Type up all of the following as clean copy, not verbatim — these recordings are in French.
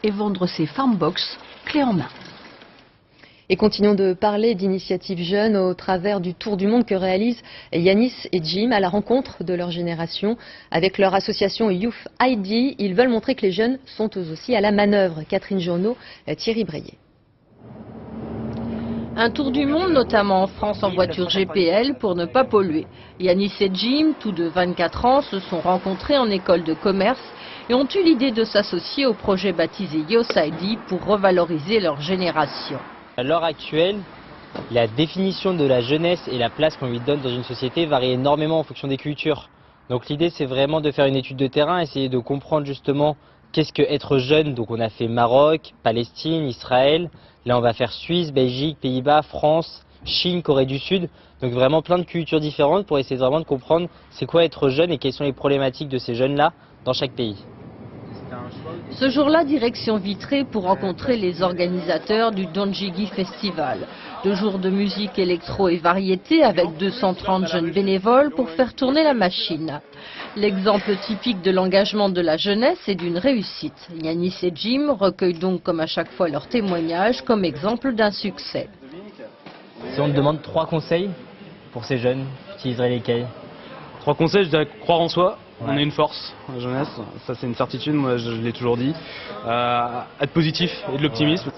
et vendre ses farmbox clé en main. Et continuons de parler d'initiatives jeunes au travers du tour du monde que réalisent Yanis et Jim à la rencontre de leur génération. Avec leur association Youth ID, ils veulent montrer que les jeunes sont eux aussi à la manœuvre. Catherine Journeau, Thierry Breillet. Un tour du monde, notamment en France en voiture GPL, pour ne pas polluer. Yanis et Jim, tous de 24 ans, se sont rencontrés en école de commerce et ont eu l'idée de s'associer au projet baptisé Youth ID pour revaloriser leur génération. À l'heure actuelle, la définition de la jeunesse et la place qu'on lui donne dans une société varie énormément en fonction des cultures. Donc l'idée, c'est vraiment de faire une étude de terrain, essayer de comprendre justement qu'est-ce que être jeune. Donc on a fait Maroc, Palestine, Israël. Là, on va faire Suisse, Belgique, Pays-Bas, France, Chine, Corée du Sud. Donc vraiment plein de cultures différentes pour essayer vraiment de comprendre c'est quoi être jeune et quelles sont les problématiques de ces jeunes-là dans chaque pays. Ce jour-là, direction Vitré pour rencontrer les organisateurs du Donjigi Festival. 2 jours de musique électro et variété avec 230 jeunes bénévoles pour faire tourner la machine. L'exemple typique de l'engagement de la jeunesse et d'une réussite. Yanis et Jim recueillent donc comme à chaque fois leur témoignage comme exemple d'un succès. Si on te demande 3 conseils pour ces jeunes, tu utiliserais lesquels? 3 conseils, je dirais croire en soi. Ouais. On a une force, la jeunesse, ça c'est une certitude, moi je l'ai toujours dit. Être positif et de l'optimisme.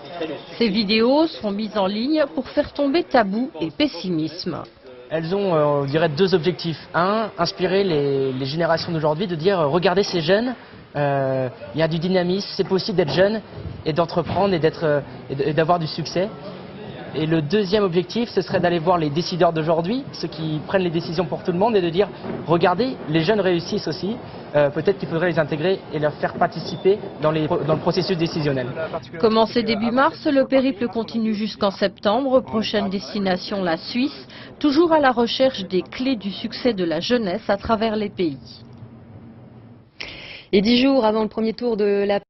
Ces vidéos seront mises en ligne pour faire tomber tabou et pessimisme. Elles ont, on dirait, 2 objectifs. Un, inspirer les générations d'aujourd'hui, de dire regardez ces jeunes, il y a du dynamisme, c'est possible d'être jeune et d'entreprendre et d'avoir du succès. Et le deuxième objectif, ce serait d'aller voir les décideurs d'aujourd'hui, ceux qui prennent les décisions pour tout le monde, et de dire regardez, les jeunes réussissent aussi, peut-être qu'il faudrait les intégrer et leur faire participer dans le processus décisionnel. Commencé début mars, le périple continue jusqu'en septembre. Prochaine destination, la Suisse, toujours à la recherche des clés du succès de la jeunesse à travers les pays. Et 10 jours avant le premier tour de la